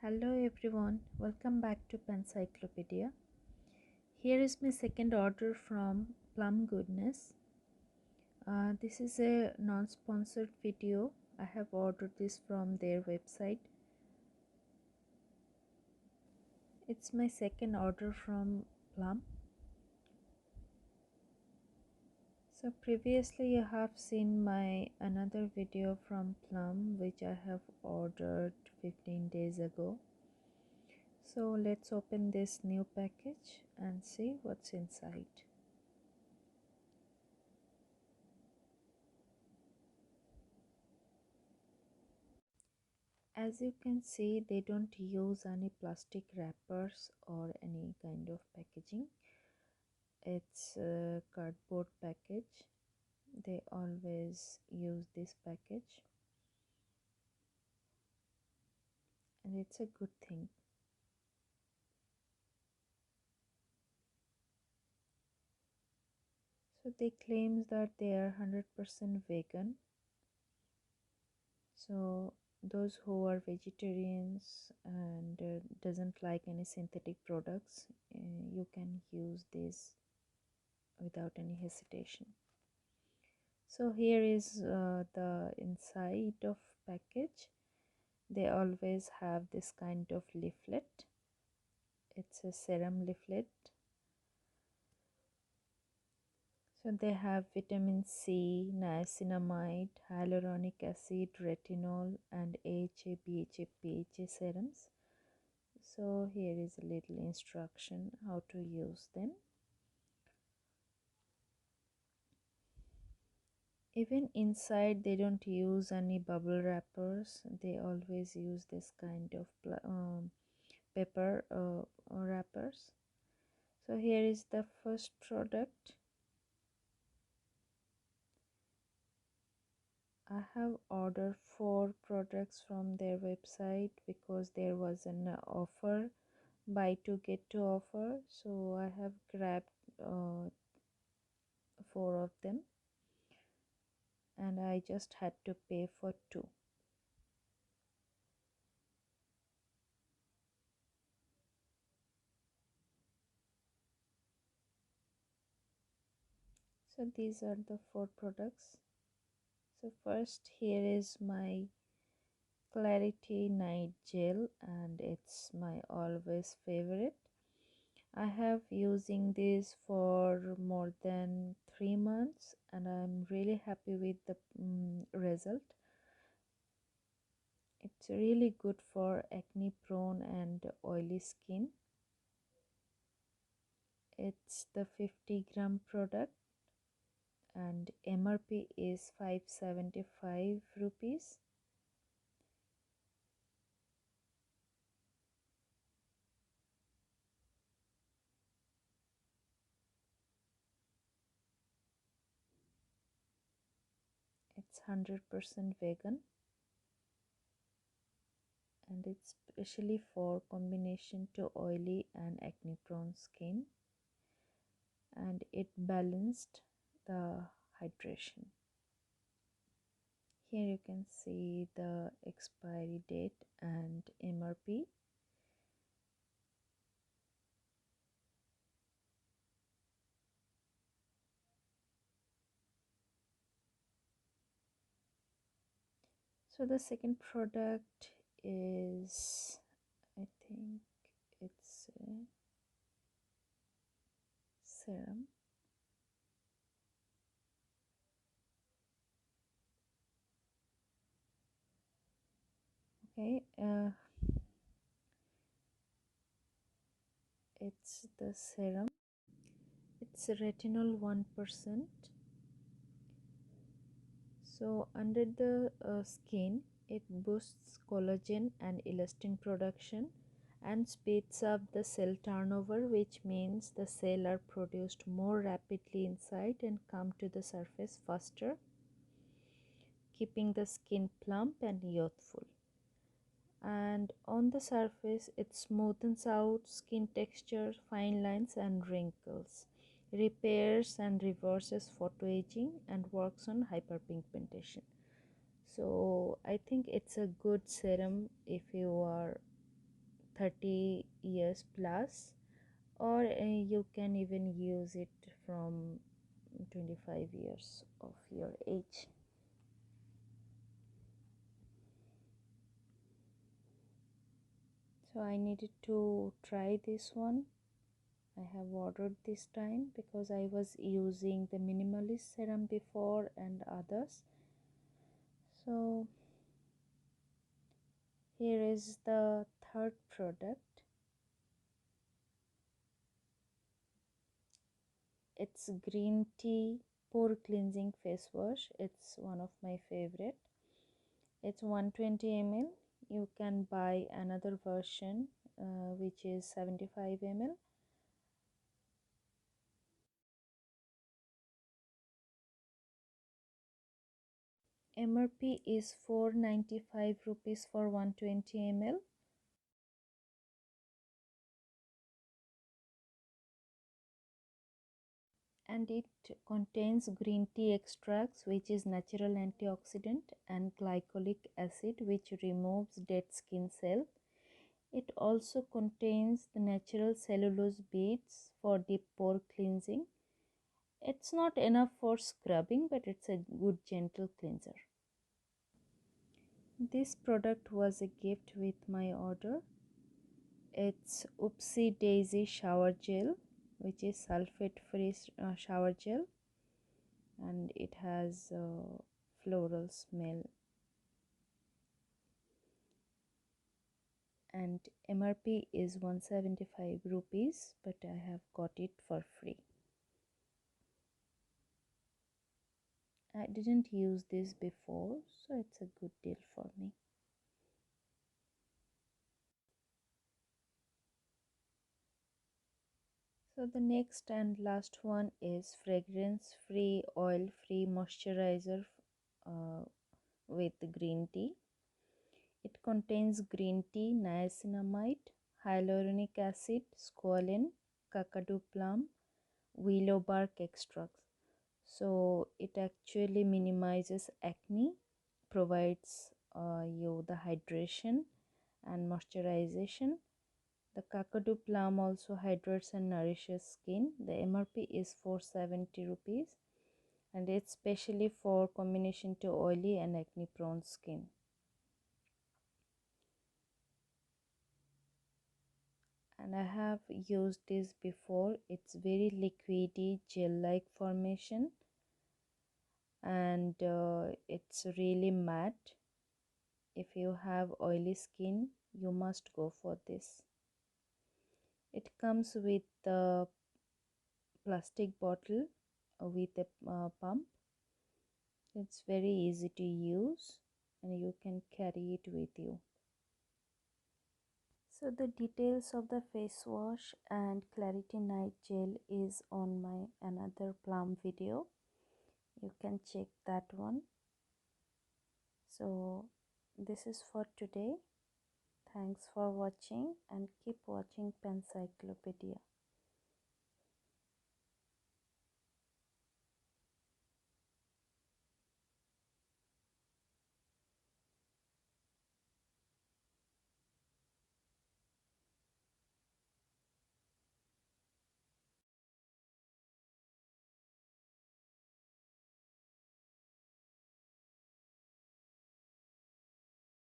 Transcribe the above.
Hello everyone, welcome back to PanCyclopedia. Here is my second order from Plum Goodness. This is a non-sponsored video. I have ordered this from their website. It's my second order from Plum. So previously you have seen my another video from Plum which I have ordered 15 days ago. So let's open this new package and see what's inside. As you can see, they don't use any plastic wrappers or any kind of packaging. It's a cardboard package. They always use this package, and it's a good thing. So they claim that they are 100% vegan. So those who are vegetarians and doesn't like any synthetic products, you can use this without any hesitation. So here is the inside of package. They always have this kind of leaflet. It's a serum leaflet. So they have vitamin C, niacinamide, hyaluronic acid, retinol, and AHA, BHA, PHA serums. So here is a little instruction how to use them. Even inside they don't use any bubble wrappers. They always use this kind of paper wrappers. So here is the first product. I have ordered 4 products from their website because there was an offer, buy 2 get 2 offer, so I have grabbed 4 of them and I just had to pay for 2. So these are the 4 products. So first, here is my Clarity Night Gel, and it's my always favorite. I have using this for more than 3 months and I'm really happy with the result. It's really good for acne prone and oily skin. It's the 50-gram product and MRP is 575 rupees. It's 100% vegan and it's specially for combination to oily and acne prone skin, and it balanced the hydration. Here you can see the expiry date and MRP. So the second product is, I think it's a serum. Okay, it's the serum. It's retinol 1%. So under the skin, it boosts collagen and elastin production and speeds up the cell turnover, which means the cells are produced more rapidly inside and come to the surface faster, keeping the skin plump and youthful. And on the surface, it smoothens out skin texture, fine lines and wrinkles, repairs and reverses photoaging, and works on hyperpigmentation. So I think it's a good serum if you are 30 years plus, or you can even use it from 25 years of your age. So I needed to try this one. I have ordered this time because I was using the minimalist serum before and others. So here is the third product. It's green tea pore cleansing face wash. It's one of my favorite. It's 120 ml. You can buy another version which is 75 ml. MRP is 495 rupees for 120 ml. And it contains green tea extracts, which is natural antioxidant, and glycolic acid, which removes dead skin cells. It also contains the natural cellulose beads for deep pore cleansing. It's not enough for scrubbing, but it's a good gentle cleanser. This product was a gift with my order. It's Oopsie Daisy shower gel, which is sulfate free shower gel, and it has floral smell, and MRP is 175 rupees, but I have got it for free. I didn't use this before, so it's a good deal for me. So the next and last one is fragrance free oil free moisturizer with green tea. It contains green tea, niacinamide, hyaluronic acid, squalene, kakadu plum, willow bark extracts. So it actually minimizes acne, provides you the hydration and moisturization. The kakadu plum also hydrates and nourishes skin. The MRP is 470 rupees, and it's specially for combination to oily and acne prone skin. And I have used this before. It's very liquidy gel like formation, and it's really matte. If you have oily skin, you must go for this. It comes with the plastic bottle with a pump. It's very easy to use and you can carry it with you. So the details of the face wash and clarity night gel is on my another Plum video. You can check that one. So this is for today. Thanks for watching and keep watching PanCyclopedia.